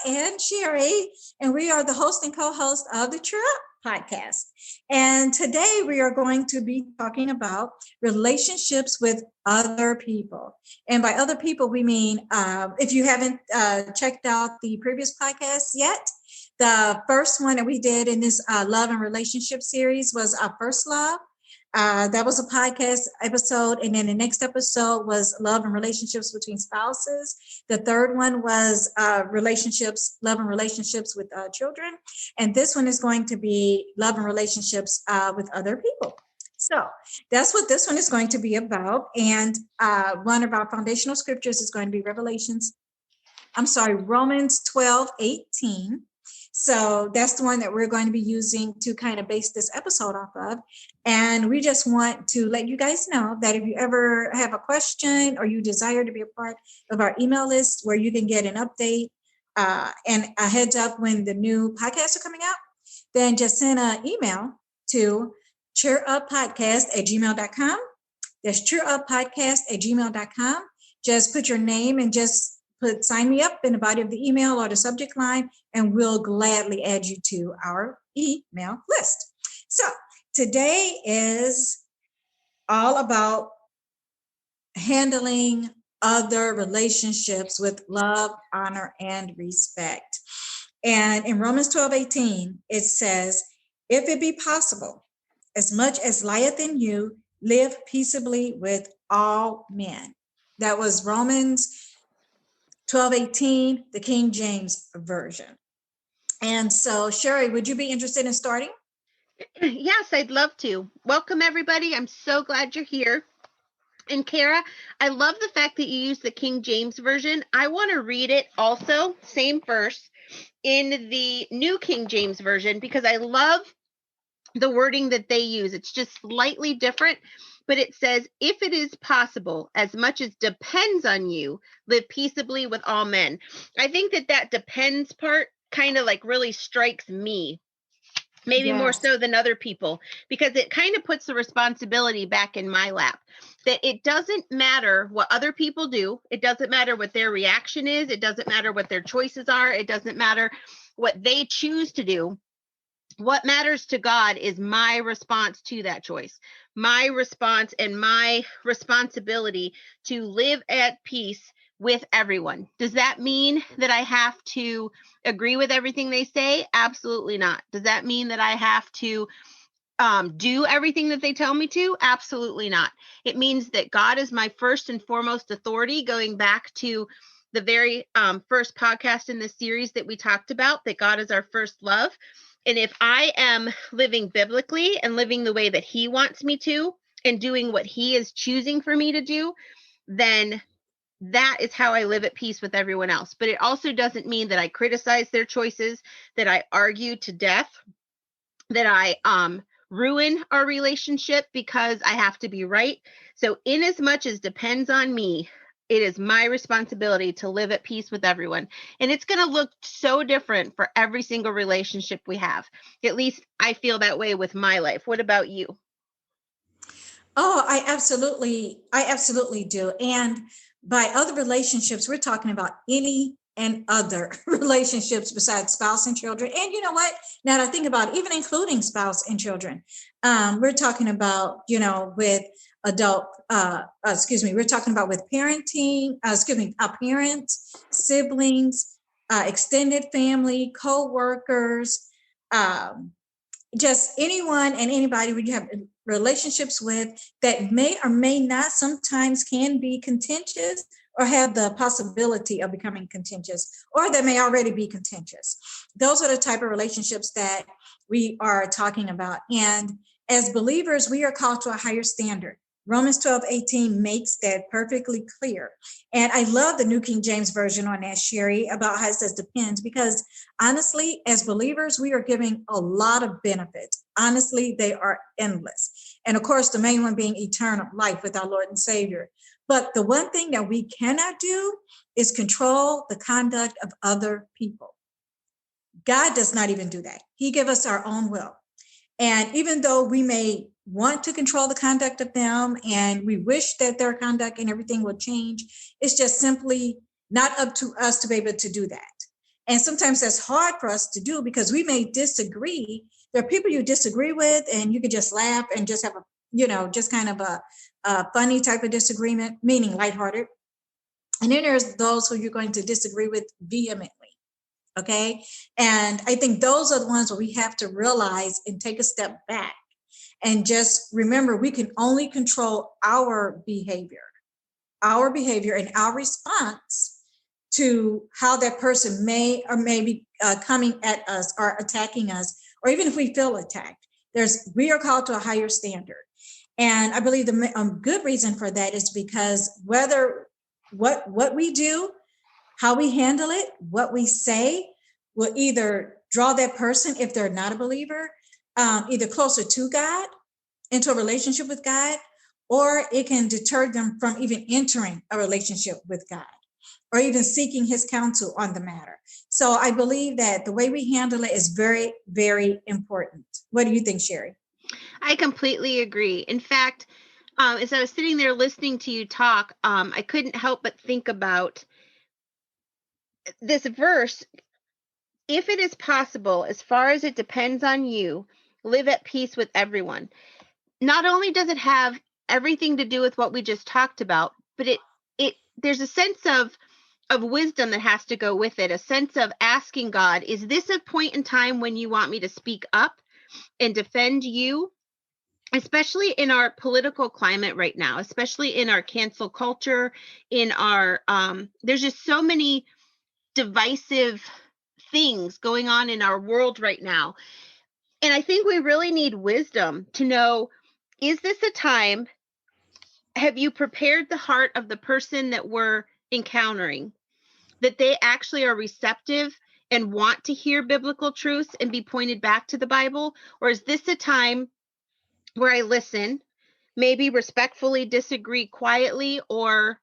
and Sherry, and we are the host and co-host of the Cheer Up podcast. And today we are going to be talking about relationships with other people. And by other people, we mean if you haven't checked out the previous podcasts yet, the first one that we did in this love and relationship series was our first love. That was a podcast episode. And then the next episode was love and relationships between spouses. The third one was love and relationships with children. And this one is going to be love and relationships with other people. So that's what this one is going to be about. And one of our foundational scriptures is going to be Romans 12:18. So that's the one that we're going to be using to kind of base this episode off of. And we just want to let you guys know that if you ever have a question or you desire to be a part of our email list where you can get an update and a heads up when the new podcasts are coming out, then just send an email to cheeruppodcast@gmail.com. That's cheeruppodcast@gmail.com. Just put your name and just put sign me up in the body of the email or the subject line, and we'll gladly add you to our email list. So today is all about handling other relationships with love, honor, and respect. And in Romans 12:18, it says, if it be possible, as much as lieth in you, live peaceably with all men. That was Romans 12:18, the King James Version. And so, Sherry, would you be interested in starting? Yes, I'd love to. Welcome, everybody. I'm so glad you're here. And Kara, I love the fact that you use the King James Version. I want to read it also, same verse, in the New King James Version, because I love the wording that they use. It's just slightly different. But it says, if it is possible, as much as depends on you, live peaceably with all men. I think that depends part kind of like really strikes me, maybe more so than other people, because it kind of puts the responsibility back in my lap. That it doesn't matter what other people do. It doesn't matter what their reaction is. It doesn't matter what their choices are. It doesn't matter what they choose to do. What matters to God is my response to that choice, my response and my responsibility to live at peace with everyone. Does that mean that I have to agree with everything they say? Absolutely not. Does that mean that I have to do everything that they tell me to? Absolutely not. It means that God is my first and foremost authority, going back to the very first podcast in this series that we talked about, that God is our first love. And if I am living biblically and living the way that he wants me to and doing what he is choosing for me to do, then that is how I live at peace with everyone else. But it also doesn't mean that I criticize their choices, that I argue to death, that I ruin our relationship because I have to be right. So in as much as depends on me, it is my responsibility to live at peace with everyone. And it's going to look so different for every single relationship we have. At least I feel that way with my life. What about you? Oh, I absolutely do. And by other relationships, we're talking about any and other relationships besides spouse and children. And you know what? Now that I think about it, even including spouse and children, we're talking about, with we're talking about with parenting, parents, siblings, extended family, co-workers, just anyone and anybody we have relationships with that may or may not sometimes can be contentious or have the possibility of becoming contentious, or that may already be contentious. Those are the type of relationships that we are talking about. And as believers, we are called to a higher standard. Romans 12:18 makes that perfectly clear. And I love the New King James Version on that, Sherry, about how it says depends, because honestly, as believers, we are giving a lot of benefits. Honestly, they are endless. And of course, the main one being eternal life with our Lord and Savior. But the one thing that we cannot do is control the conduct of other people. God does not even do that. He gives us our own will. And even though we may want to control the conduct of them and we wish that their conduct and everything would change, it's just simply not up to us to be able to do that. And sometimes that's hard for us to do because we may disagree. There are people you disagree with and you can just laugh and just have just kind of a funny type of disagreement, meaning lighthearted. And then there's those who you're going to disagree with vehemently. Okay. And I think those are the ones where we have to realize and take a step back and just remember we can only control our behavior and our response to how that person may or may be coming at us or attacking us, or even if we feel attacked. We are called to a higher standard. And I believe the good reason for that is because whether what we do, how we handle it, what we say will either draw that person, if they're not a believer, either closer to God, into a relationship with God, or it can deter them from even entering a relationship with God or even seeking his counsel on the matter. So I believe that the way we handle it is very, very important. What do you think, Sherry? I completely agree. In fact, as I was sitting there listening to you talk, I couldn't help but think about this verse. If it is possible, as far as it depends on you, live at peace with everyone. Not only does it have everything to do with what we just talked about, but there's a sense of wisdom that has to go with it, a sense of asking God, is this a point in time when you want me to speak up and defend you? Especially in our political climate right now, especially in our cancel culture, in our, there's just so many divisive things going on in our world right now. And I think we really need wisdom to know, is this a time, have you prepared the heart of the person that we're encountering, that they actually are receptive and want to hear biblical truths and be pointed back to the Bible? Or is this a time where I listen, maybe respectfully disagree quietly or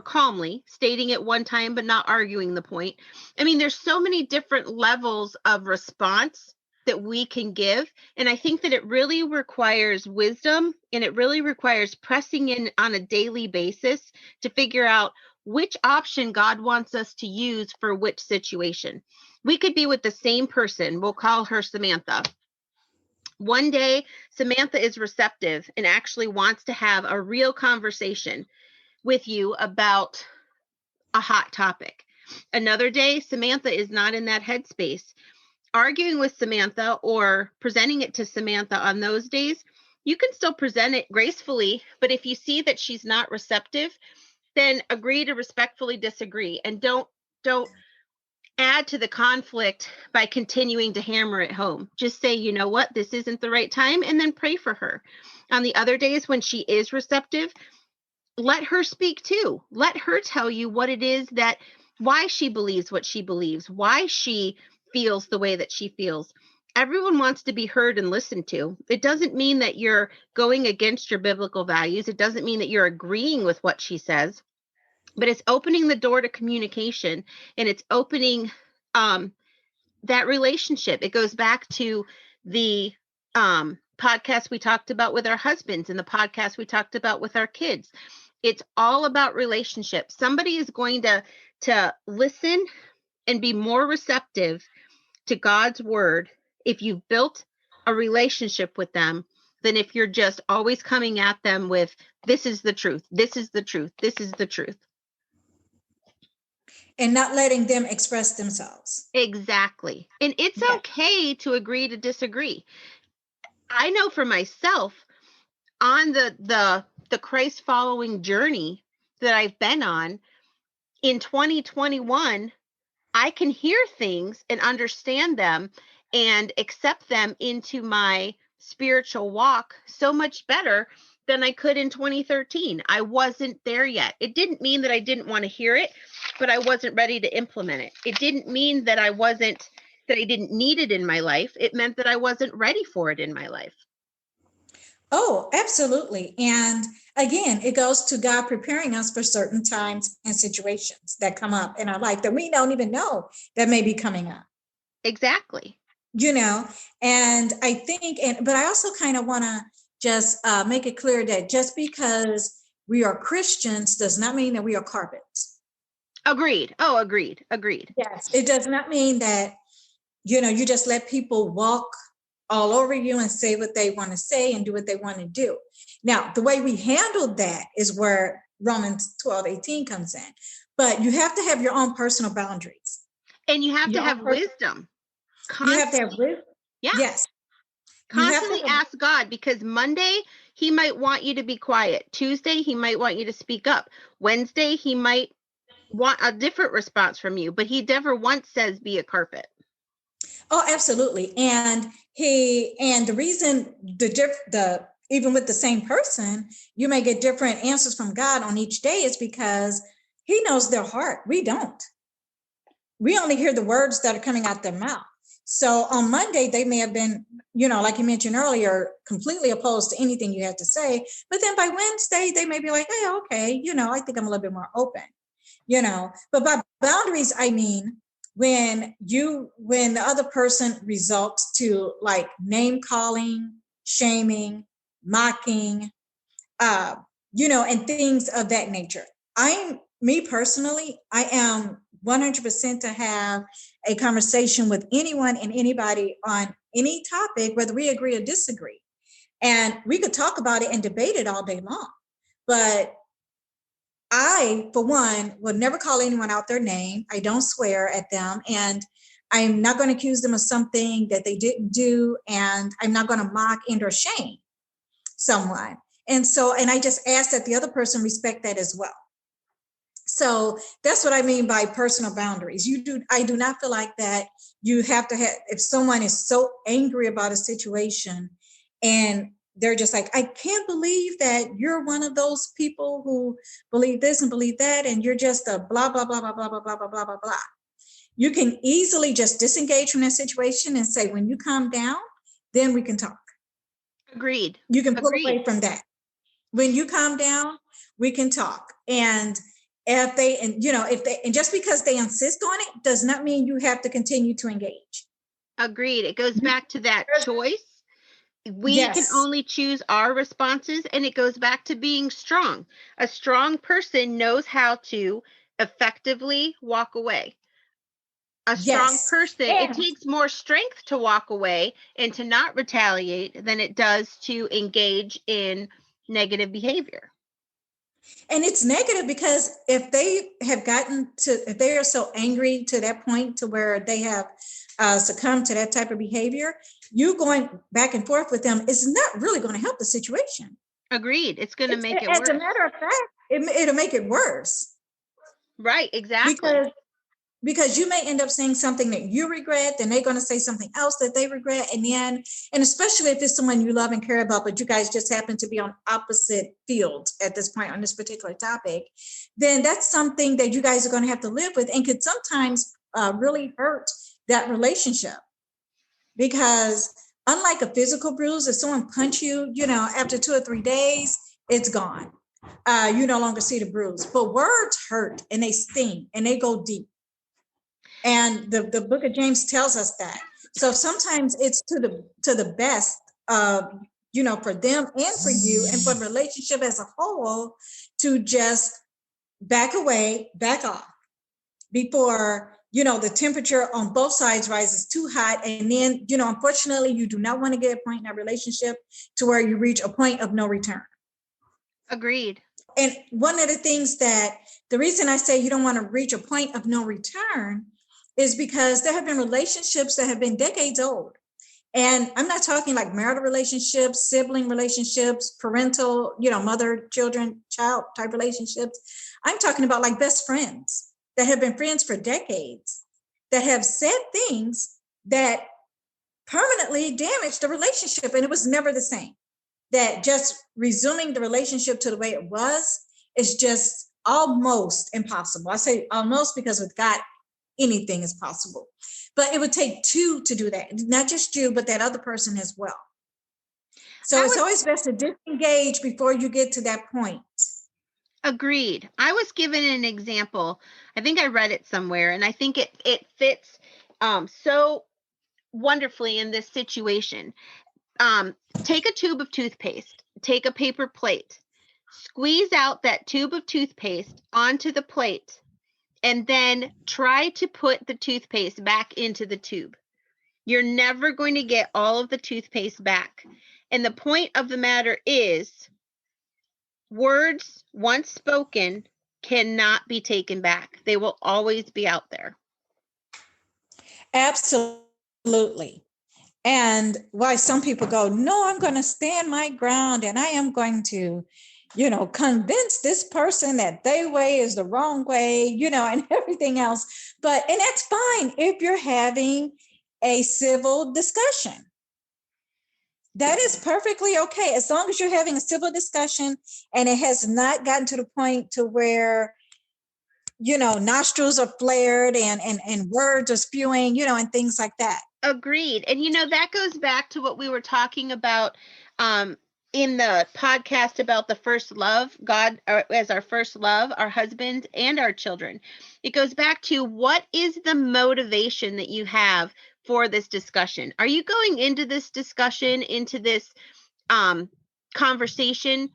calmly, stating it one time but not arguing the point? I mean, there's so many different levels of response that we can give, and I think that it really requires wisdom, and it really requires pressing in on a daily basis to figure out which option God wants us to use for which situation. We could be with the same person. We'll call her Samantha. One day, Samantha is receptive and actually wants to have a real conversation with you about a hot topic. Another day, Samantha is not in that headspace. Arguing with Samantha or presenting it to Samantha on those days, you can still present it gracefully, but if you see that she's not receptive, then agree to respectfully disagree, and don't add to the conflict by continuing to hammer it home. Just say, you know what, this isn't the right time, and then pray for her. On the other days when she is receptive, let her speak too. Let her tell you what it is why she believes what she believes, why she feels the way that she feels. Everyone wants to be heard and listened to. It doesn't mean that you're going against your biblical values. It doesn't mean that you're agreeing with what she says, but it's opening the door to communication, and it's opening that relationship. It goes back to the podcast we talked about with our husbands and the podcast we talked about with our kids. It's all about relationship. Somebody is going to listen and be more receptive to God's word if you've built a relationship with them than if you're just always coming at them with, this is the truth, this is the truth, this is the truth. And not letting them express themselves. Exactly. And it's okay to agree to disagree. I know for myself, on the Christ following journey that I've been on in 2021, I can hear things and understand them and accept them into my spiritual walk so much better than I could in 2013. I wasn't there yet. It didn't mean that I didn't want to hear it, but I wasn't ready to implement it. It didn't mean that I didn't need it in my life. It meant that I wasn't ready for it in my life. Oh, absolutely. And again, it goes to God preparing us for certain times and situations that come up in our life that we don't even know that may be coming up. Exactly. And I think, but I also kind of want to just make it clear that just because we are Christians does not mean that we are carpets. Agreed. Oh, agreed. Agreed. Yes. It does not mean that, you just let people walk all over you and say what they want to say and do what they want to do. Now, the way we handle that is where Romans 12:18 comes in. But you have to have your own personal boundaries. And you have to have wisdom. You have to have wisdom. Yeah. Yes. Constantly ask God, because Monday, he might want you to be quiet. Tuesday, he might want you to speak up. Wednesday, he might want a different response from you, but he never once says be a carpet. Oh, absolutely. And the reason even with the same person, you may get different answers from God on each day is because he knows their heart. We don't. We only hear the words that are coming out their mouth. So on Monday, they may have been, like you mentioned earlier, completely opposed to anything you had to say. But then by Wednesday, they may be like, hey, okay, I think I'm a little bit more open, But by boundaries, I mean, when the other person results to like name calling, shaming, mocking, and things of that nature. Me personally, I am 100% to have a conversation with anyone and anybody on any topic, whether we agree or disagree. And we could talk about it and debate it all day long. But I, for one, will never call anyone out their name. I don't swear at them. And I'm not going to accuse them of something that they didn't do. And I'm not going to mock and or shame someone. And I just ask that the other person respect that as well. So that's what I mean by personal boundaries. I do not feel like that you have to have, if someone is so angry about a situation and they're just like, I can't believe that you're one of those people who believe this and believe that, and you're just a blah, blah, blah, blah, blah, blah, blah, blah, blah, blah, blah. You can easily just disengage from that situation and say, when you calm down, then we can talk. Agreed. You can pull away from that. When you calm down, we can talk. And just because they insist on it does not mean you have to continue to engage. Agreed. It goes back to that choice. We can only choose our responses, and it goes back to being strong. A strong person knows how to effectively walk away. A strong person, it takes more strength to walk away and to not retaliate than it does to engage in negative behavior. And it's negative because if they are so angry to that point to where they have succumbed to that type of behavior, you going back and forth with them is not really going to help the situation. Agreed. It's going to make it worse. As a matter of fact, it'll make it worse. Right, exactly. Because you may end up saying something that you regret, then they're going to say something else that they regret. And especially if it's someone you love and care about, but you guys just happen to be on opposite fields at this point on this particular topic, then that's something that you guys are going to have to live with and could sometimes really hurt that relationship. Because unlike a physical bruise, if someone punch you, after 2 or 3 days, it's gone. You no longer see the bruise. But words hurt and they sting and they go deep. And the book of James tells us that. So sometimes it's to the best for them and for you and for the relationship as a whole to just back away, back off before, the temperature on both sides rises too hot. And then, unfortunately, you do not want to get a point in that relationship to where you reach a point of no return. Agreed. And one of the things the reason I say you don't want to reach a point of no return is because there have been relationships that have been decades old. And I'm not talking like marital relationships, sibling relationships, parental, mother, children, child type relationships. I'm talking about like best friends that have been friends for decades, that have said things that permanently damaged the relationship. And it was never the same. That just resuming the relationship to the way it was is just almost impossible. I say almost because with God, anything is possible. But it would take two to do that, not just you, but that other person as well. So it's always best to disengage before you get to that point. Agreed. I was given an example. I think I read it somewhere, and I think it fits so wonderfully in this situation. Take a tube of toothpaste, take a paper plate, squeeze out that tube of toothpaste onto the plate, and then try to put the toothpaste back into the tube. You're never going to get all of the toothpaste back. And the point of the matter is, words once spoken cannot be taken back. They will always be out there. Absolutely. And why some people go, no, I'm going to stand my ground and I am going to, convince this person that their way is the wrong way, and everything else. And that's fine if you're having a civil discussion. That is perfectly okay, as long as you're having a civil discussion and it has not gotten to the point to where, nostrils are flared and words are spewing, and things like that. Agreed. And that goes back to what we were talking about in the podcast about the first love, God as our first love, our husband and our children. It goes back to, what is the motivation that you have for this discussion? Are you going into this discussion, into this conversation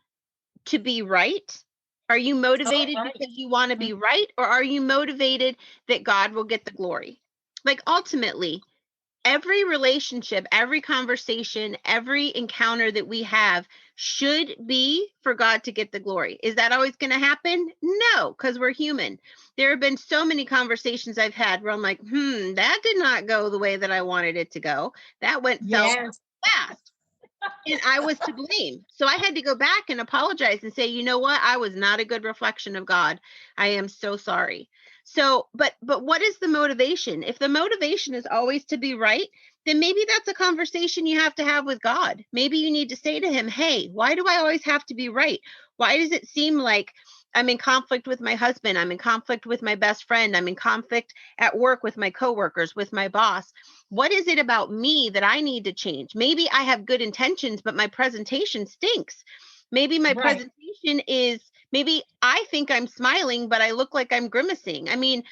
to be right? Are you motivated because you want to be right? Or are you motivated that God will get the glory? Like, ultimately, every relationship, every conversation, every encounter that we have should be for God to get the glory. Is that always going to happen? No, because we're human. There have been so many conversations I've had where I'm like, that did not go the way that I wanted it to go. That went so fast. And I was to blame. So I had to go back and apologize and say, you know what? I was not a good reflection of God. I am so sorry. So, but what is the motivation? If the motivation is always to be right, then maybe that's a conversation you have to have with God. Maybe you need to say to him, hey, why do I always have to be right? Why does it seem like I'm in conflict with my husband? I'm in conflict with my best friend. I'm in conflict at work with my coworkers, with my boss. What is it about me that I need to change? Maybe I have good intentions, but my presentation stinks. Maybe my presentation is, maybe I think I'm smiling, but I look like I'm grimacing. I mean,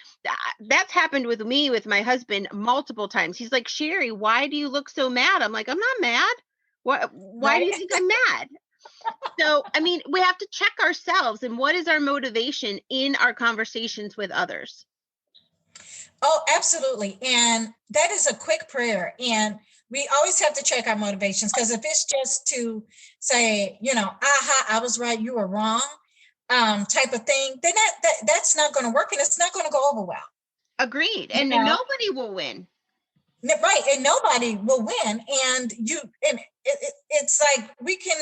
that's happened with me, with my husband, multiple times. He's like, Sherry, why do you look so mad? I'm like, I'm not mad. Why do you think I'm mad? So, I mean, we have to check ourselves, and what is our motivation in our conversations with others? Oh, absolutely. And that is a quick prayer. And we always have to check our motivations, because if it's just to say, aha, I was right, you were wrong, type of thing, then that's not going to work, and it's not going to go over well. Agreed. And nobody will win. Right. And nobody will win. And it's like we can,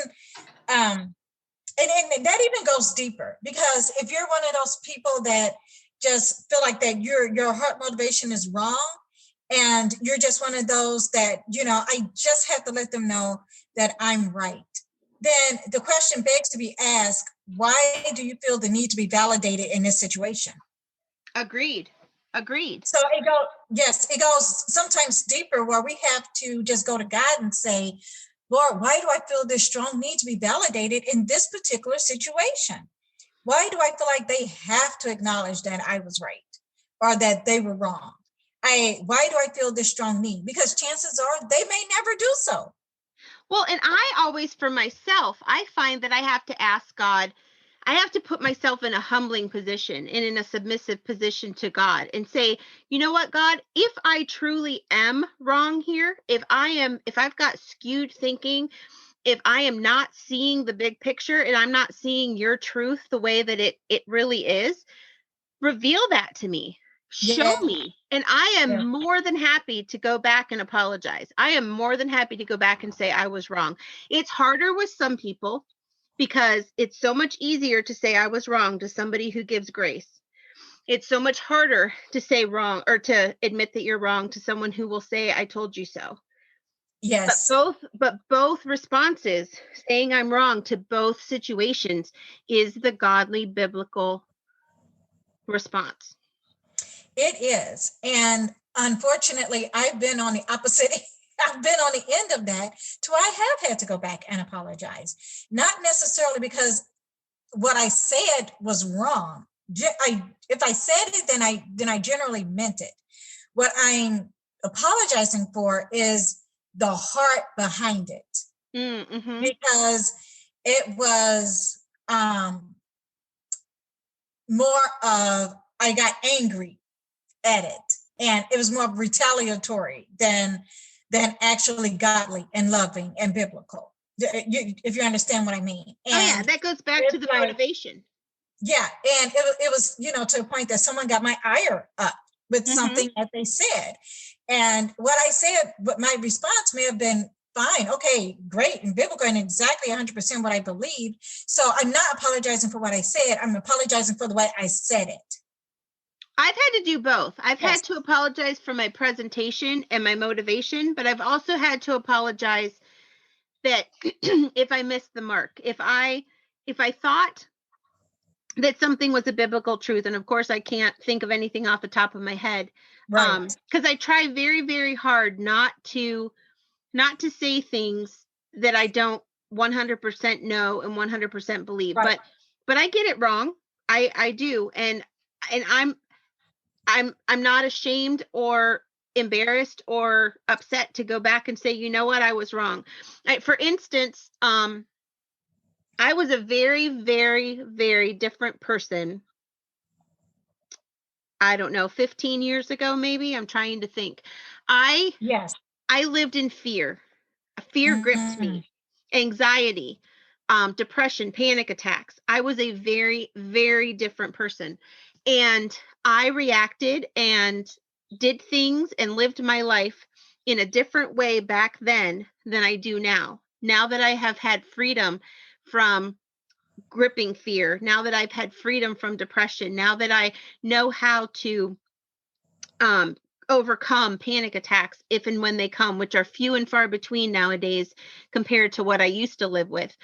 and that even goes deeper, because if you're one of those people that just feel like that your heart motivation is wrong, and you're just one of those that, I just have to let them know that I'm right, then the question begs to be asked, why do you feel the need to be validated in this situation? Agreed. So it goes sometimes deeper, where we have to just go to God and say, Lord, why do I feel this strong need to be validated in this particular situation? Why do I feel like they have to acknowledge that I was right or that they were wrong? Why do I feel this strong need? Because chances are they may never do so. Well, and I always, for myself, I find that I have to ask God, I have to put myself in a humbling position and in a submissive position to God and say, you know what, God, if I truly am wrong here, if I've got skewed thinking, if I am not seeing the big picture and I'm not seeing your truth the way that it really is, reveal that to me. Show me. And I am more than happy to go back and apologize. I am more than happy to go back and say I was wrong. It's harder with some people because it's so much easier to say I was wrong to somebody who gives grace. It's so much harder to say wrong or to admit that you're wrong to someone who will say, I told you so. Yes. But both responses, saying I'm wrong to both situations, is the godly biblical response. It is. And unfortunately, I've been on the opposite. I've been on the end of that, so I have had to go back and apologize. Not necessarily because what I said was wrong. If I said it, then I generally meant it. What I'm apologizing for is the heart behind it, because it was more of I got angry at it, and it was more retaliatory than actually godly and loving and biblical. If you understand what I mean. And oh yeah, that goes back to the motivation. Yeah, and it was, to a point that someone got my ire up with something that they said. And what I said, but my response may have been fine, okay, great, and biblical, and exactly 100% what I believe. So I'm not apologizing for what I said. I'm apologizing for the way I said it. I've had to do both. I've had to apologize for my presentation and my motivation, but I've also had to apologize that if I missed the mark, if I thought that something was a biblical truth, and of course I can't think of anything off the top of my head, right? Because I try very, very hard not to say things that I don't 100% know and 100% believe. Right. But I get it wrong. I do, and I'm not ashamed or embarrassed or upset to go back and say, you know what, I was wrong. For instance, I was a very, very, very different person. I don't know, 15 years ago, maybe. I'm trying to think. I lived in fear. Fear gripped me. Anxiety, depression, panic attacks. I was a very, very different person. And I reacted and did things and lived my life in a different way back then than I do now. Now that I have had freedom from gripping fear, now that I've had freedom from depression, now that I know how to overcome panic attacks if and when they come, which are few and far between nowadays compared to what I used to live with.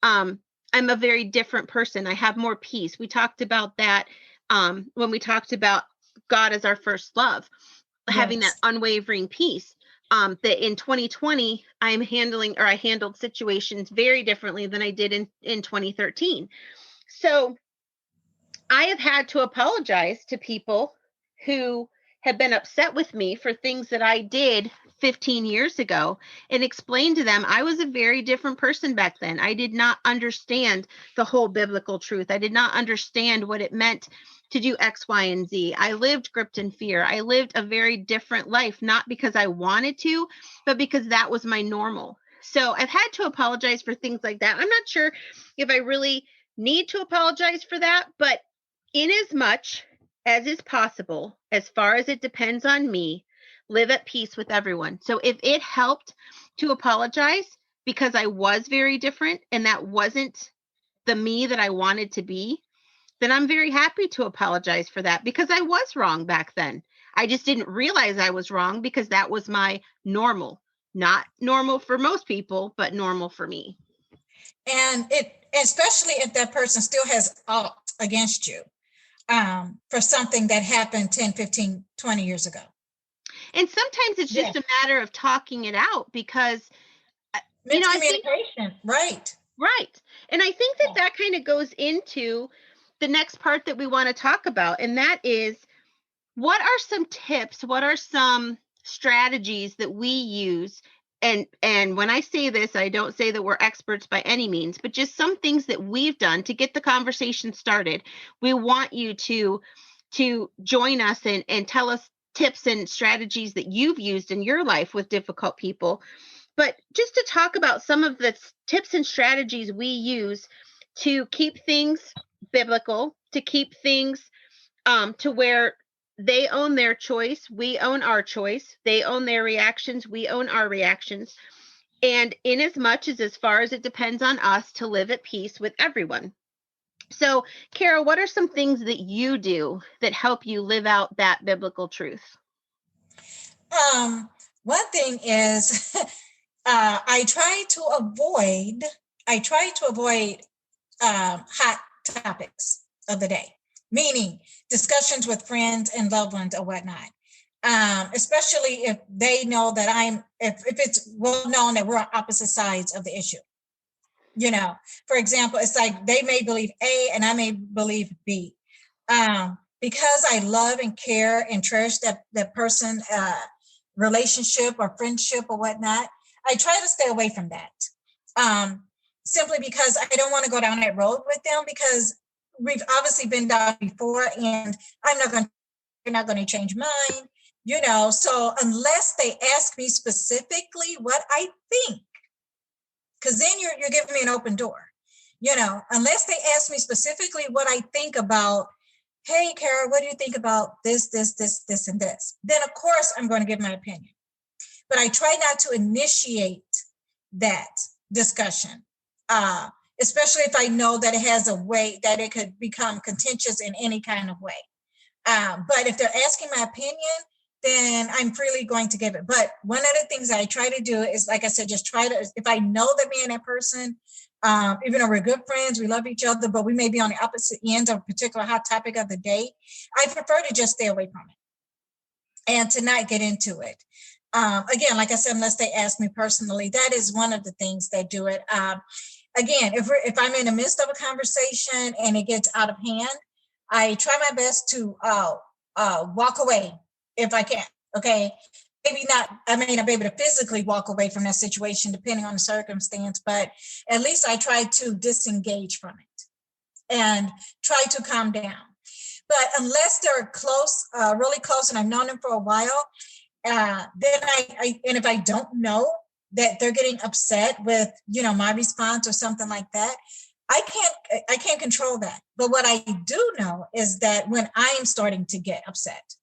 I'm a very different person. I have more peace. We talked about that when we talked about God as our first love, having that unwavering peace. That in 2020, I handled situations very differently than I did in 2013. So I have had to apologize to people who have been upset with me for things that I did 15 years ago and explain to them I was a very different person back then. I did not understand the whole biblical truth. I did not understand what it meant to do X, Y, and Z. I lived gripped in fear. I lived a very different life, not because I wanted to, but because that was my normal. So I've had to apologize for things like that. I'm not sure if I really need to apologize for that, but in as much as is possible, as far as it depends on me, live at peace with everyone. So if it helped to apologize because I was very different and that wasn't the me that I wanted to be, then I'm very happy to apologize for that because I was wrong back then. I just didn't realize I was wrong because that was my normal. Not normal for most people, but normal for me. And especially if that person still has aught against you for something that happened 10, 15, 20 years ago. And sometimes it's just a matter of talking it out because, communication, right. And I think that kind of goes into the next part that we want to talk about. And that is, what are some tips? What are some strategies that we use? And when I say this, I don't say that we're experts by any means, but just some things that we've done to get the conversation started. We want you to join us and tell us tips and strategies that you've used in your life with difficult people. But just to talk about some of the tips and strategies we use to keep things biblical, to keep things to where they own their choice, we own our choice, they own their reactions, we own our reactions. And in as far as it depends on us to live at peace with everyone. So, Kara, what are some things that you do that help you live out that biblical truth? One thing is I try to avoid hot topics of the day, meaning discussions with friends and loved ones or whatnot. Especially if they know that if it's well known that we're on opposite sides of the issue. For example, it's like they may believe A and I may believe B. Because I love and care and cherish that person, relationship or friendship or whatnot, I try to stay away from that. Simply because I don't want to go down that road with them, because we've obviously been down before, and you're not going to change mine, so unless they ask me specifically what I think, because then you're giving me an open door, unless they ask me specifically what I think about, hey, Kara, what do you think about this, and this? Then, of course, I'm going to give my opinion. But I try not to initiate that discussion, especially if I know that it has a way that it could become contentious in any kind of way. But if they're asking my opinion, then I'm freely going to give it. But one of the things I try to do is, like I said, just try to, if I know that me and that person, even though we're good friends, we love each other, but we may be on the opposite ends of a particular hot topic of the day, I prefer to just stay away from it and to not get into it. Again, like I said, unless they ask me personally, that is one of the things that do it. Again, if I'm in the midst of a conversation and it gets out of hand, I try my best to walk away if I can. Okay. Maybe not, I may not be able to physically walk away from that situation depending on the circumstance, but at least I try to disengage from it and try to calm down. But unless they're close, really close, and I've known them for a while, then and if I don't know that they're getting upset with, my response or something like that, I can't control that. But what I do know is that when I am starting to get upset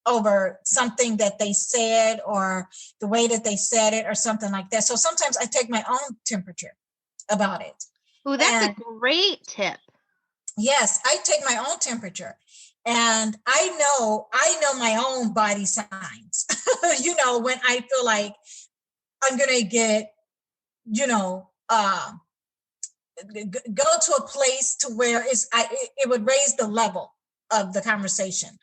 over something that they said or the way that they said it or something like that. So sometimes I take my own temperature about it. Oh, that's a great tip. Yes, I take my own temperature. And I know my own body signs, when I feel like I'm going to get, go to a place to where it would raise the level of the conversation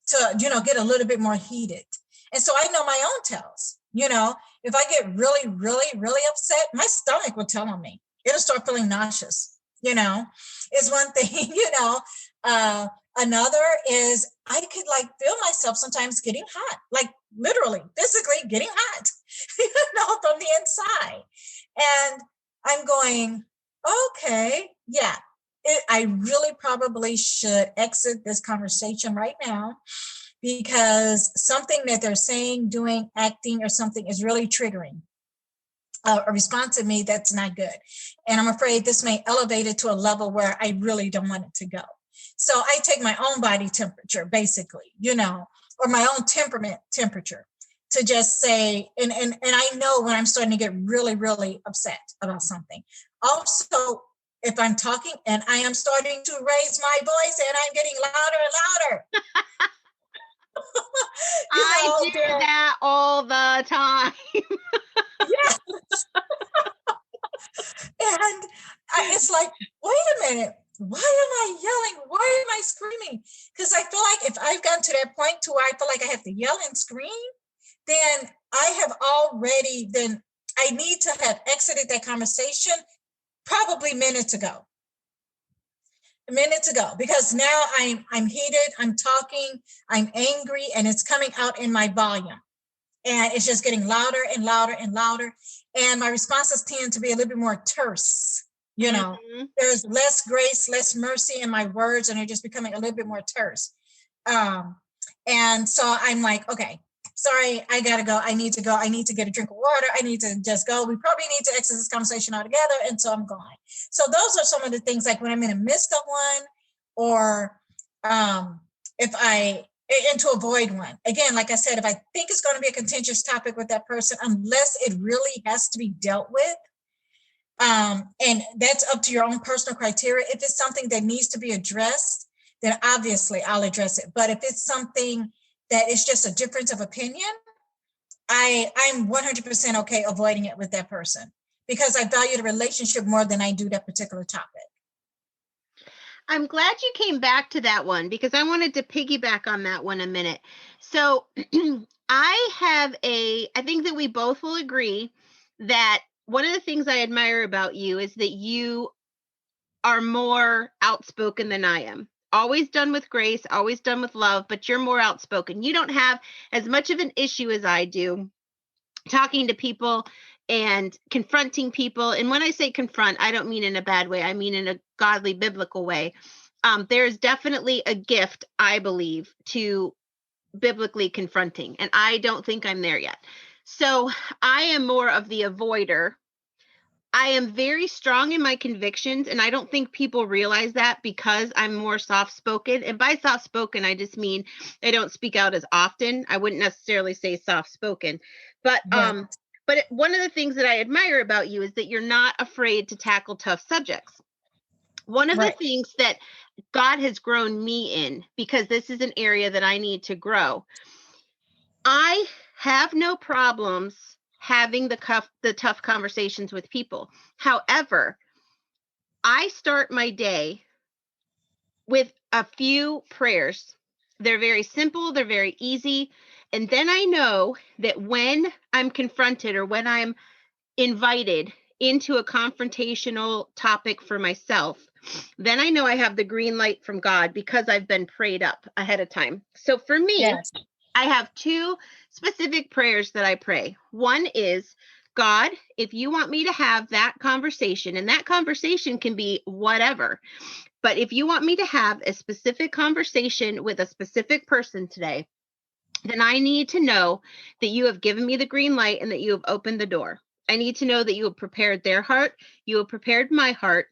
to, get a little bit more heated. And so I know my own tells, if I get really, really, really upset, my stomach will tell on me. It'll start feeling nauseous, is one thing, another is I could feel myself sometimes getting hot, like literally physically getting hot, from the inside. And I'm going, okay, yeah, I really probably should exit this conversation right now because something that they're saying, doing, acting, or something is really triggering a response to me that's not good. And I'm afraid this may elevate it to a level where I really don't want it to go. So I take my own body temperature, basically, or my own temperament temperature to just say, and I know when I'm starting to get really, really upset about something. Also, if I'm talking and I am starting to raise my voice and I'm getting louder and louder. I do that all the time. Yes. And it's like, wait a minute. Why am I yelling? Why am I screaming? Because I feel like if I've gotten to that point to where I feel like I have to yell and scream, then I need to have exited that conversation probably minutes ago, because now I'm heated, I'm talking, I'm angry, and it's coming out in my volume. And it's just getting louder and louder and louder. And my responses tend to be a little bit more terse. There's less grace, less mercy in my words, and they're just becoming a little bit more terse. And so I'm like, okay, sorry, I gotta go. I need to go. I need to get a drink of water. I need to just go. We probably need to exit this conversation altogether. And so I'm gone. So those are some of the things, like when I'm in the midst of one, or and to avoid one. Again, like I said, if I think it's going to be a contentious topic with that person, unless it really has to be dealt with, and that's up to your own personal criteria. If it's something that needs to be addressed, then obviously I'll address it. But if it's something that is just a difference of opinion, I'm 100% okay avoiding it with that person because I value the relationship more than I do that particular topic. I'm glad you came back to that one because I wanted to piggyback on that one a minute. So I think that we both will agree that one of the things I admire about you is that you are more outspoken than I am. Always done with grace, always done with love, but you're more outspoken. You don't have as much of an issue as I do talking to people and confronting people. And when I say confront, I don't mean in a bad way. I mean in a godly, biblical way. There's definitely a gift, I believe, to biblically confronting. And I don't think I'm there yet. So I am more of the avoider. I am very strong in my convictions, and I don't think people realize that because I'm more soft-spoken. And by soft-spoken, I just mean I don't speak out as often. I wouldn't necessarily say soft-spoken, but Right. one of the things that I admire about you is that you're not afraid to tackle tough subjects. One of the Right. things that God has grown me in, because this is an area that I need to grow, I have no problems having the tough conversations with people. However, I start my day with a few prayers. They're very simple, they're very easy. And then I know that when I'm confronted or when I'm invited into a confrontational topic for myself, then I know I have the green light from God because I've been prayed up ahead of time. So for me, Yes. I have two specific prayers that I pray. One is, God, if you want me to have that conversation, and that conversation can be whatever, but if you want me to have a specific conversation with a specific person today, then I need to know that you have given me the green light and that you have opened the door. I need to know that you have prepared their heart, you have prepared my heart,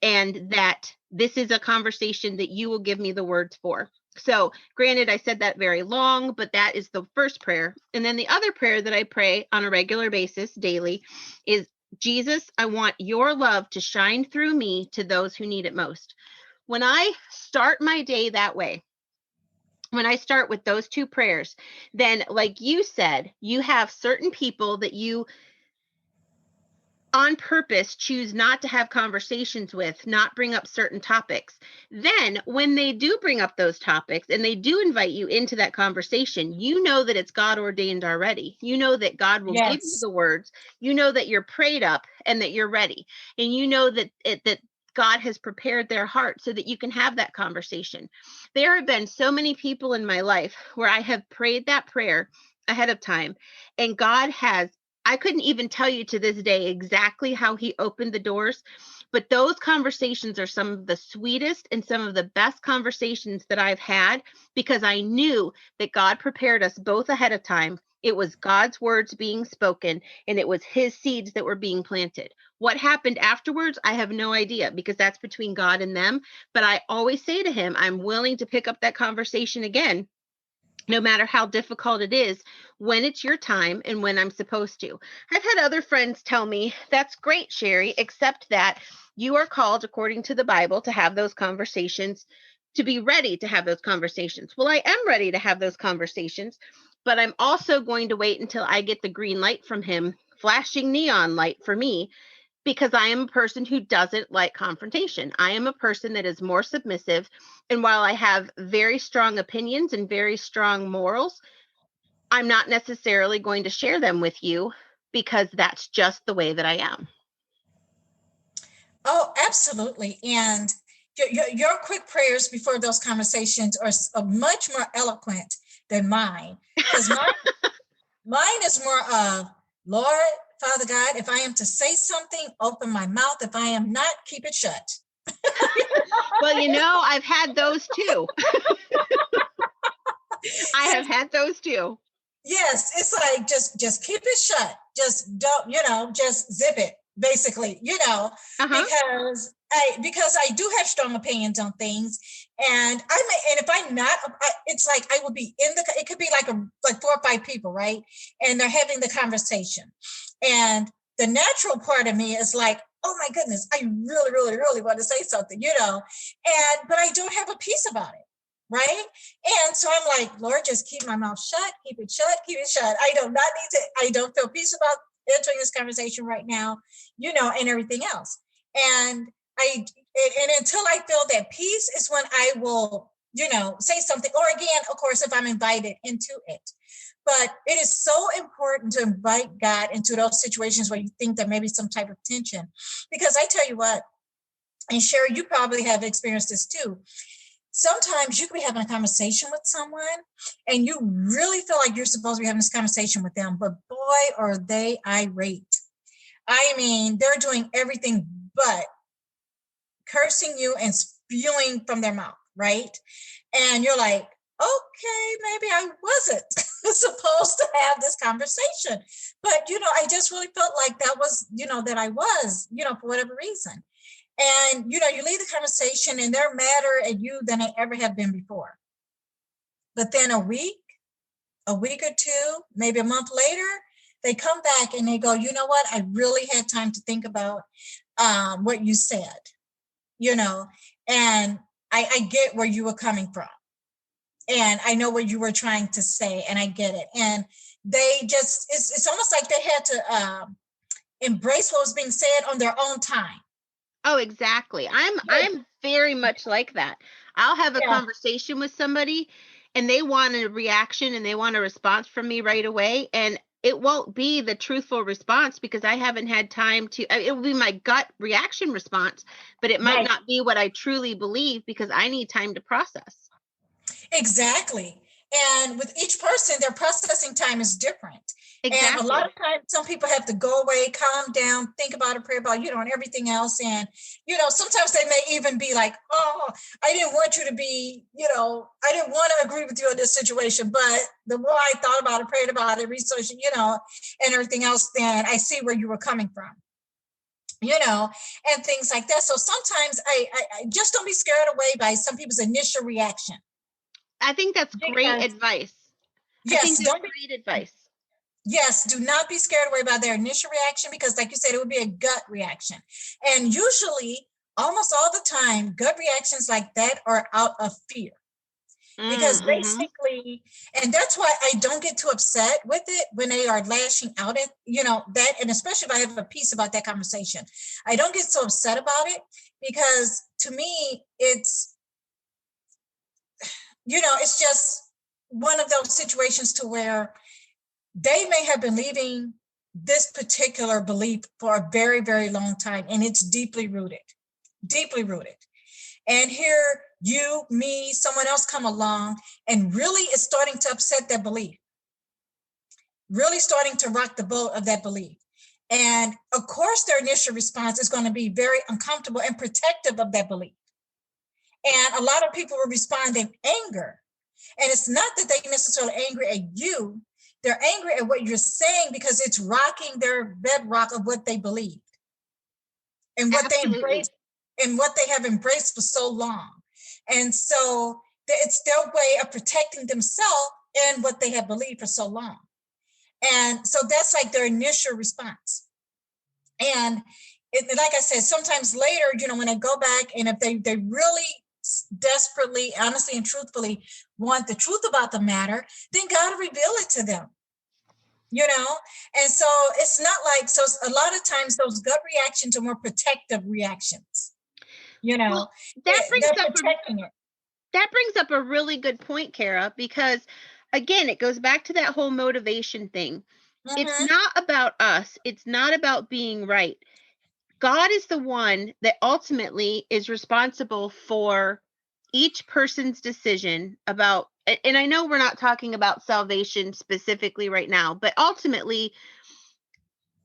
and that this is a conversation that you will give me the words for. So, granted, I said that very long, but that is the first prayer. And then the other prayer that I pray on a regular basis daily is, Jesus, I want your love to shine through me to those who need it most. When I start my day that way, when I start with those two prayers, then, like you said, you have certain people that you on purpose choose not to have conversations with, not bring up certain topics. Then, when they do bring up those topics and they do invite you into that conversation, you know that it's God ordained already. You know that God will give you Yes. the words. You know that you're prayed up and that you're ready. And you know that God has prepared their heart so that you can have that conversation. There have been so many people in my life where I have prayed that prayer ahead of time, and God has, I couldn't even tell you to this day exactly how he opened the doors, but those conversations are some of the sweetest and some of the best conversations that I've had because I knew that God prepared us both ahead of time. It was God's words being spoken, and it was his seeds that were being planted. What happened afterwards, I have no idea because that's between God and them. But I always say to him, I'm willing to pick up that conversation again, no matter how difficult it is, when it's your time and when I'm supposed to. I've had other friends tell me, that's great, Sherry, except that you are called, according to the Bible, to have those conversations, to be ready to have those conversations. Well, I am ready to have those conversations, but I'm also going to wait until I get the green light from him, flashing neon light for me, because I am a person who doesn't like confrontation. I am a person that is more submissive. And while I have very strong opinions and very strong morals, I'm not necessarily going to share them with you because that's just the way that I am. Oh, absolutely. And your quick prayers before those conversations are much more eloquent than mine. Because mine is more of, Lord, Father God, if I am to say something, open my mouth. If I am not, keep it shut. Well, I've had those too. I have had those too. Yes, it's like just keep it shut. Just don't, just zip it, basically, Uh-huh. because I do have strong opinions on things, and if I'm not, it's like I will be in it could be like 4 or 5 people, right? And they're having the conversation, and the natural part of me is like, oh my goodness, I really, really, really want to say something, but I don't have a peace about it. Right. And so I'm like, Lord, just keep my mouth shut, keep it shut, keep it shut. I don't feel peace about entering this conversation right now, and everything else. And and until I feel that peace is when I will, say something. Or again, of course, if I'm invited into it. But it is so important to invite God into those situations where you think there may be some type of tension. Because I tell you what, and Sherry, you probably have experienced this too. Sometimes you could be having a conversation with someone and you really feel like you're supposed to be having this conversation with them, but boy, are they irate. I mean, they're doing everything but cursing you and spewing from their mouth, right? And you're like, okay, maybe I wasn't supposed to have this conversation. But, I just really felt like that was, that I was, for whatever reason. And, you leave the conversation and they're madder at you than they ever have been before. But then a week or two, maybe a month later, they come back and they go, you know what? I really had time to think about what you said, and I get where you were coming from. And I know what you were trying to say, and I get it. And they just, it's almost like they had to embrace what was being said on their own time. Oh, exactly. I'm very much like that. I'll have a conversation with somebody and they want a reaction and they want a response from me right away. And it won't be the truthful response because I haven't had time to, it will be my gut reaction response, but it might not be what I truly believe because I need time to process. Exactly. And with each person, their processing time is different. Exactly. And a lot of times, some people have to go away, calm down, think about it, pray about, and everything else. And, sometimes they may even be like, oh, I didn't want you to be, I didn't want to agree with you in this situation. But the more I thought about it, prayed about it, researched, and everything else, then I see where you were coming from. And things like that. So sometimes I just don't be scared away by some people's initial reaction. I think that's great advice. Yes, great advice. Yes, do not be scared away by their initial reaction because, like you said, it would be a gut reaction. And usually, almost all the time, gut reactions like that are out of fear. Because basically, and that's why I don't get too upset with it when they are lashing out at, that, and especially if I have a piece about that conversation. I don't get so upset about it because to me, it's just one of those situations to where they may have been leaving this particular belief for a very, very long time, and it's deeply rooted. And here you, me, someone else come along and really is starting to upset that belief, really starting to rock the boat of that belief. And of course, their initial response is going to be very uncomfortable and protective of that belief. And a lot of people will respond in anger. And it's not that they're necessarily angry at you. They're angry at what you're saying because it's rocking their bedrock of what they believed and what they embraced and what they have embraced for so long. And so it's their way of protecting themselves and what they have believed for so long. And so that's like their initial response. And like I said, sometimes later, when I go back and if they really desperately, honestly, and truthfully want the truth about the matter, then God will reveal it to them. And so it's not like, so a lot of times those gut reactions are more protective reactions. Well, that brings up a really good point, Kara, because again, it goes back to that whole motivation thing. It's not about us. It's not about being right. God is the one that ultimately is responsible for each person's decision about, and I know we're not talking about salvation specifically right now, but ultimately,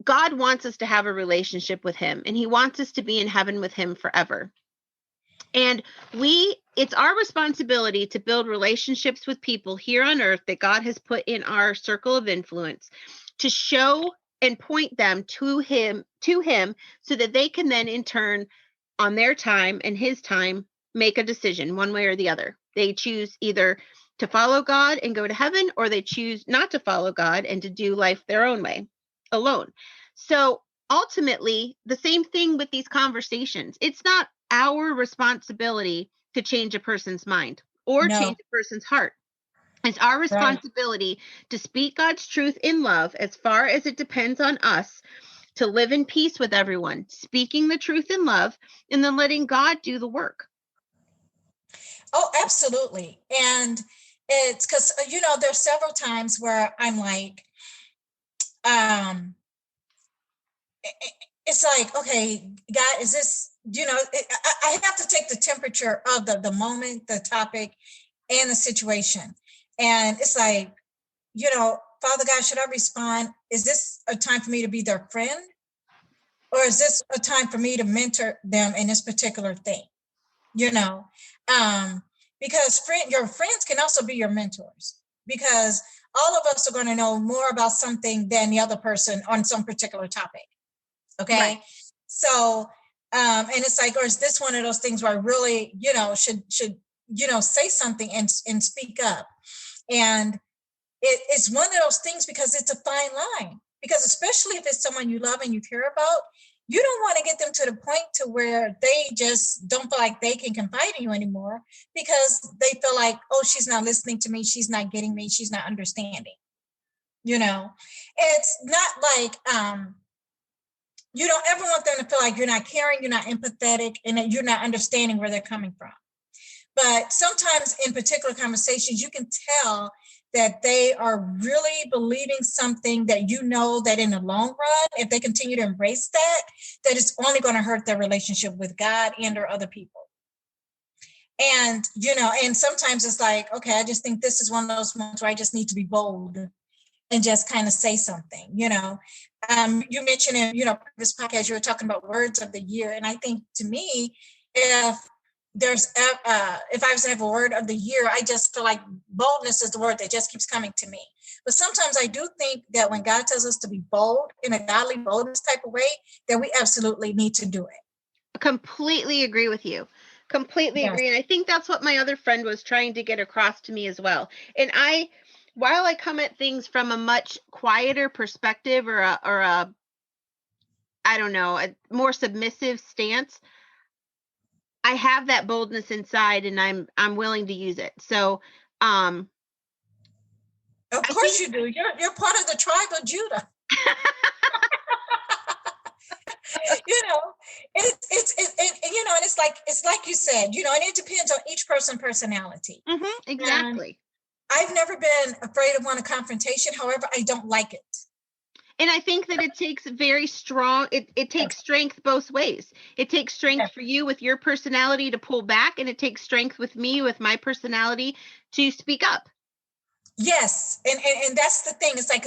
God wants us to have a relationship with him, and he wants us to be in heaven with him forever. And it's our responsibility to build relationships with people here on earth that God has put in our circle of influence to show and point them to him so that they can then in turn on their time and his time make a decision one way or the other. They choose either to follow God and go to heaven, or they choose not to follow God and to do life their own way alone. So ultimately, the same thing with these conversations. It's not our responsibility to change a person's mind or change a person's heart. It's our responsibility to speak God's truth in love as far as it depends on us, to live in peace with everyone, speaking the truth in love, and then letting God do the work. Oh, absolutely. And it's because, there's several times where I'm like, it's like, okay, God, is this, I have to take the temperature of the moment, the topic, and the situation. And it's like, Father God, should I respond? Is this a time for me to be their friend? Or is this a time for me to mentor them in this particular thing? You know, because your friends can also be your mentors, because all of us are going to know more about something than the other person on some particular topic. Okay. Right. So, and it's like, or is this one of those things where I really, should, say something and speak up? And it's one of those things, because it's a fine line, because especially if it's someone you love and you care about, you don't want to get them to the point to where they just don't feel like they can confide in you anymore, because they feel like, oh, she's not listening to me, she's not getting me, she's not understanding. It's not like you don't ever want them to feel like you're not caring, you're not empathetic, and that you're not understanding where they're coming from. But sometimes in particular conversations, you can tell that they are really believing something that that in the long run, if they continue to embrace that it's only going to hurt their relationship with God and or other people. And, and sometimes it's like, okay, I just think this is one of those moments where I just need to be bold and just kind of say something. You mentioned in, this podcast, you were talking about words of the year. And I think, to me, if I was to have a word of the year, I just feel like boldness is the word that just keeps coming to me. But sometimes I do think that when God tells us to be bold in a godly boldness type of way, that we absolutely need to do it. Completely agree with you. Completely agree. And I think that's what my other friend was trying to get across to me as well. And while I come at things from a much quieter perspective, or a I don't know, a more submissive stance, I have that boldness inside, and I'm willing to use it. So, of course you do. You're part of the tribe of Judah. And it's like you said, and it depends on each person's personality. Mm-hmm, exactly. And I've never been afraid of a confrontation. However, I don't like it. And I think that it takes very strong, it takes strength both ways. It takes strength for you with your personality to pull back, and it takes strength with me with my personality to speak up. Yes. And that's the thing. It's like,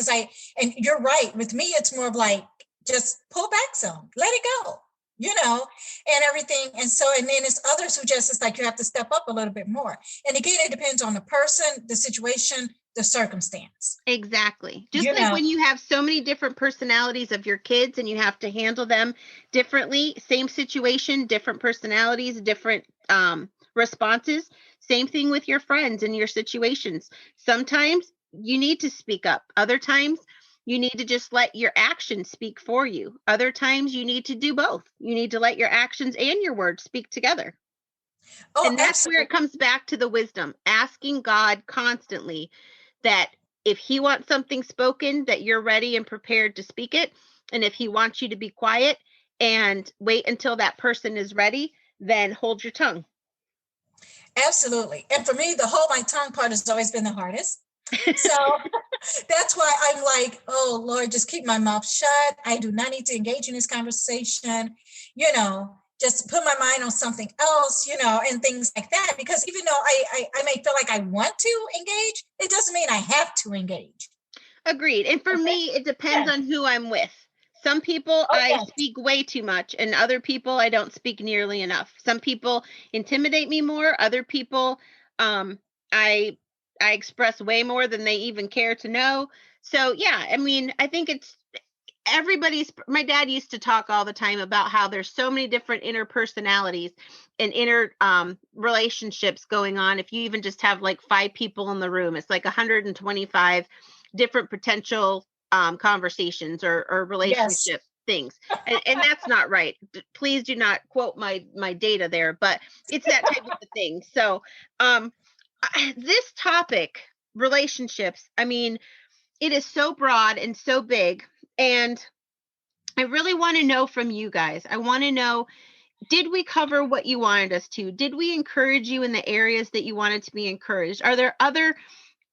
and you're right. With me, it's more of like, just pull back some, let it go, and everything. And so, and then it's others who just, it's like, you have to step up a little bit more. And again, it depends on the person, the situation, the circumstance. Exactly. Just like when you have so many different personalities of your kids and you have to handle them differently, same situation, different personalities, different responses. Same thing with your friends and your situations. Sometimes you need to speak up. Other times you need to just let your actions speak for you. Other times you need to do both. You need to let your actions and your words speak together. Oh, and that's absolutely. Where it comes back to the wisdom, asking God constantly that if he wants something spoken, that you're ready and prepared to speak it. And if he wants you to be quiet and wait until that person is ready, then hold your tongue. Absolutely. And for me, the hold my tongue part has always been the hardest. So that's why I'm like, oh, Lord, just keep my mouth shut. I do not need to engage in this conversation, just put my mind on something else, and things like that. Because even though I may feel like I want to engage, it doesn't mean I have to engage. Agreed. And for me, it depends on who I'm with. Some people I speak way too much, and other people I don't speak nearly enough. Some people intimidate me more. Other people I express way more than they even care to know. So yeah, I mean, I think it's my dad used to talk all the time about how there's so many different inner personalities and inner relationships going on. If you even just have like 5 people in the room, it's like 125 different potential conversations or relationship things. And that's not right. Please do not quote my data there, but it's that type of a thing. So this topic, relationships, I mean, it is so broad and so big. And I really want to know from you guys. I want to know, did we cover what you wanted us to? Did we encourage you in the areas that you wanted to be encouraged? Are there other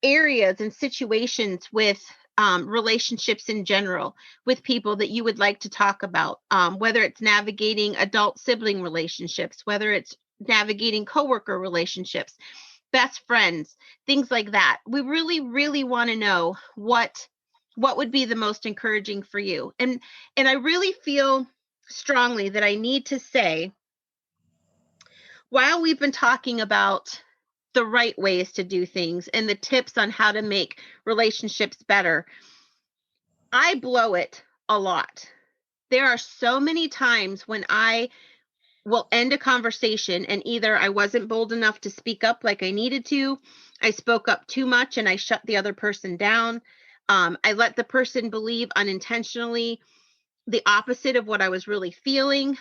areas and situations with relationships in general with people that you would like to talk about? Whether it's navigating adult sibling relationships, whether it's navigating coworker relationships, best friends, things like that. We really, really want to know what would be the most encouraging for you. And I really feel strongly that I need to say, while we've been talking about the right ways to do things and the tips on how to make relationships better, I blow it a lot. There are so many times when I will end a conversation and either I wasn't bold enough to speak up like I needed to, I spoke up too much and I shut the other person down. I let the person believe unintentionally the opposite of what I was really feeling.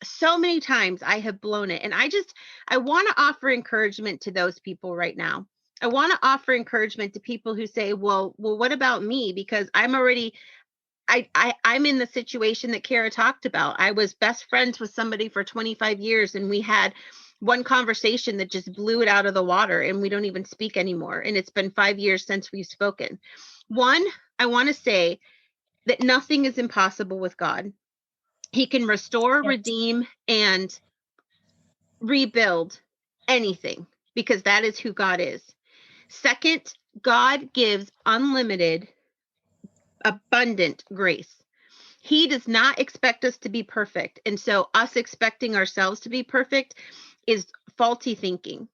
So many times I have blown it. And I want to offer encouragement to those people right now. I want to offer encouragement to people who say, well, what about me? Because I'm in the situation that Kara talked about. I was best friends with somebody for 25 years and we had one conversation that just blew it out of the water and we don't even speak anymore. And it's been 5 years since we've spoken. One, I want to say that nothing is impossible with God. He can restore, Yes. redeem, and rebuild anything because that is who God is. Second, God gives unlimited, abundant grace. He does not expect us to be perfect. And so us expecting ourselves to be perfect is faulty thinking.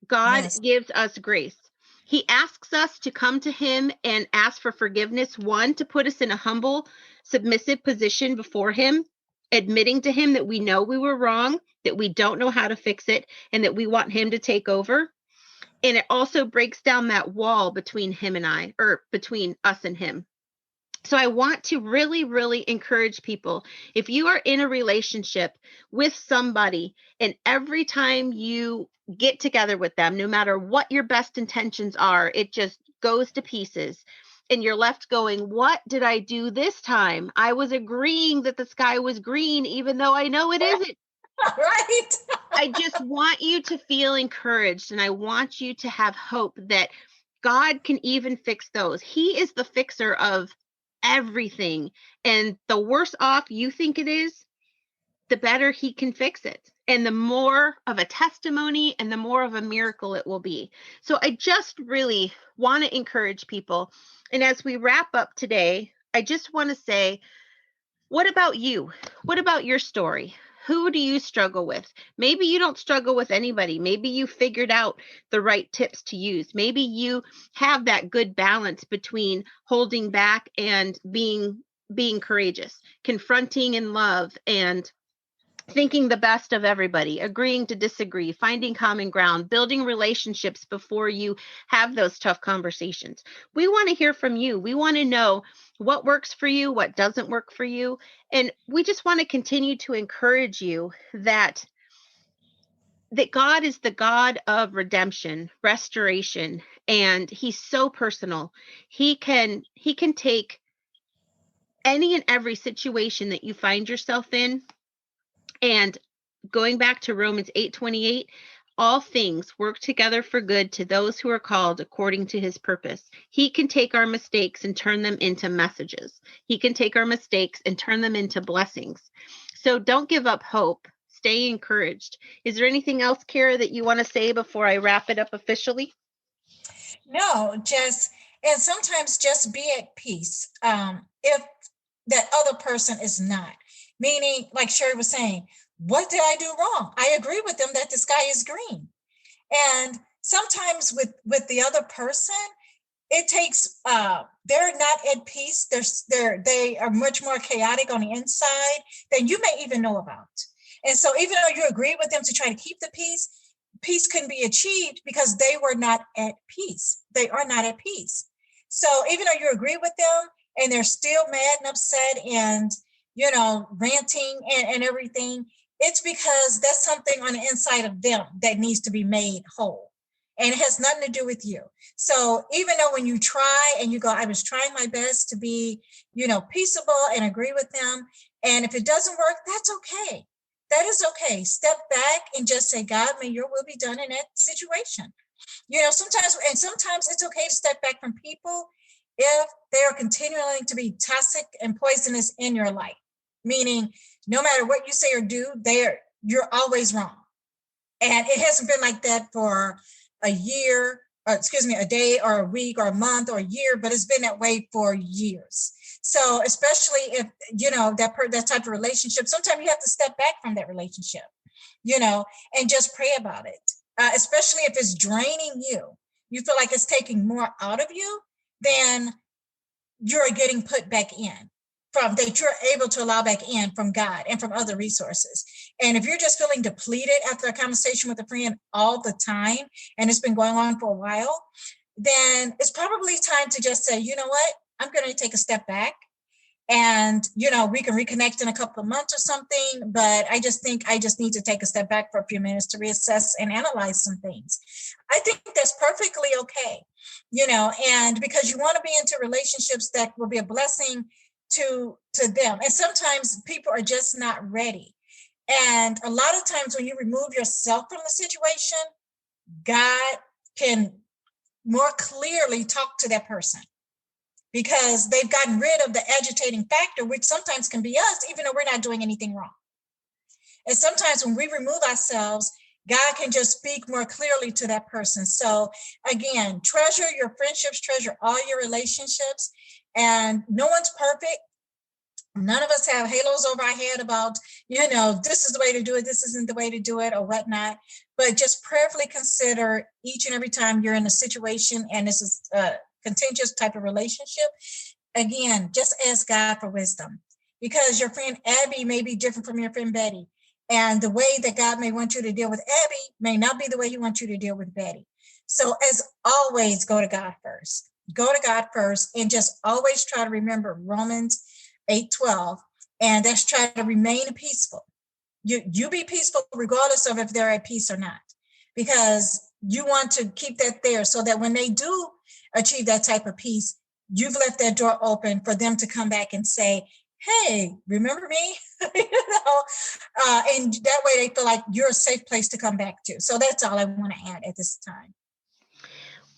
God Yes. gives us grace. He asks us to come to him and ask for forgiveness. One, to put us in a humble, submissive position before him, admitting to him that we know we were wrong, that we don't know how to fix it, and that we want him to take over. And it also breaks down that wall between him and I, or between us and him. So I want to really, really encourage people. If you are in a relationship with somebody and every time you get together with them, no matter what your best intentions are, it just goes to pieces and you're left going, what did I do this time? I was agreeing that the sky was green, even though I know it isn't. Right. I just want you to feel encouraged and I want you to have hope that God can even fix those. He is the fixer of everything. And the worse off you think it is, the better he can fix it. And the more of a testimony and the more of a miracle it will be. So I just really want to encourage people. And as we wrap up today, I just want to say, what about you? What about your story? Who do you struggle with? Maybe you don't struggle with anybody. Maybe you figured out the right tips to use. Maybe you have that good balance between holding back and being courageous, confronting in love and thinking the best of everybody, agreeing to disagree, finding common ground, building relationships before you have those tough conversations. We want to hear from you. We want to know what works for you, what doesn't work for you. And we just want to continue to encourage you that God is the God of redemption, restoration, and he's so personal. He can take any and every situation that you find yourself in. And going back to Romans 8:28, all things work together for good to those who are called according to his purpose. He can take our mistakes and turn them into messages. He can take our mistakes and turn them into blessings. So don't give up hope. Stay encouraged. Is there anything else, Kara, that you want to say before I wrap it up officially? No, and sometimes just be at peace. If that other person is not, meaning, like Sherry was saying, what did I do wrong? I agree with them that the sky is green. And sometimes with the other person, it takes they're not at peace. They are much more chaotic on the inside than you may even know about. And so even though you agree with them to try to keep the peace can be achieved because they were not at peace. They are not at peace. So even though you agree with them and they're still mad and upset and, ranting and everything, it's because that's something on the inside of them that needs to be made whole. And it has nothing to do with you. So even though when you try and you go, I was trying my best to be, peaceable and agree with them. And if it doesn't work, that's okay. That is okay. Step back and just say, God, may your will be done in that situation. Sometimes it's okay to step back from people if they are continuing to be toxic and poisonous in your life. Meaning, no matter what you say or do, you're always wrong. And it hasn't been like that for a year, a day or a week or a month or a year, but it's been that way for years. So especially if, that type of relationship, sometimes you have to step back from that relationship, and just pray about it. Especially if it's draining you. You feel like it's taking more out of you than you're getting put back in that you're able to allow back in from God and from other resources. And if you're just feeling depleted after a conversation with a friend all the time, and it's been going on for a while, then it's probably time to just say, you know what, I'm going to take a step back. And, we can reconnect in a couple of months or something. But I just think I just need to take a step back for a few minutes to reassess and analyze some things. I think that's perfectly okay, and because you want to be into relationships that will be a blessing to them. And sometimes people are just not ready. And a lot of times when you remove yourself from the situation, God can more clearly talk to that person, because they've gotten rid of the agitating factor, which sometimes can be us, even though we're not doing anything wrong. And sometimes when we remove ourselves, God can just speak more clearly to that person. So again, treasure your friendships, treasure all your relationships, and no one's perfect. None of us have halos over our head about, this is the way to do it, this isn't the way to do it, or whatnot. But just prayerfully consider each and every time you're in a situation, and this is a contentious type of relationship, again, just ask God for wisdom, because your friend Abby may be different from your friend Betty. And the way that God may want you to deal with Abby may not be the way He wants you to deal with Betty. So as always, go to God first. Go to God first, and just always try to remember Romans 8:12, and that's try to remain peaceful. You be peaceful regardless of if they're at peace or not, because you want to keep that there so that when they do achieve that type of peace, you've left that door open for them to come back and say, hey, remember me? And that way they feel like you're a safe place to come back to. So that's all I want to add at this time.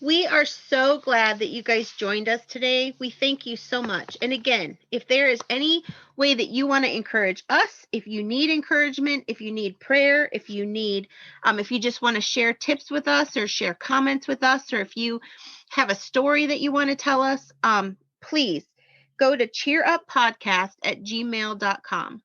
We are so glad that you guys joined us today. We thank you so much. And again, if there is any way that you want to encourage us, if you need encouragement, if you need prayer, if you need, if you just want to share tips with us or share comments with us, or if you have a story that you want to tell us, please go to cheeruppodcast@gmail.com.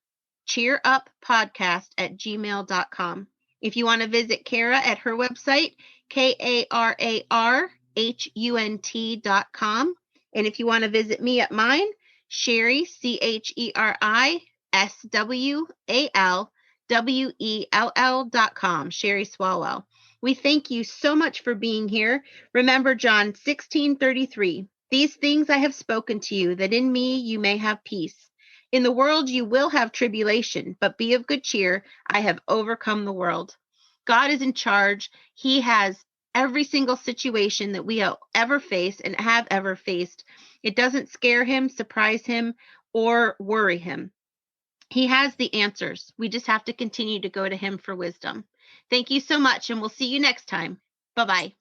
cheeruppodcast@gmail.com. If you want to visit Kara at her website, KARARHUNT.com. And if you want to visit me at mine, Sherry, CHERISWALWELL.com, Sherry Swalwell. We thank you so much for being here. Remember John 16:33. These things I have spoken to you, that in me you may have peace. In the world you will have tribulation, but be of good cheer. I have overcome the world. God is in charge. He has every single situation that we have ever faced and have ever faced. It doesn't scare Him, surprise Him, or worry Him. He has the answers. We just have to continue to go to Him for wisdom. Thank you so much, and we'll see you next time. Bye-bye.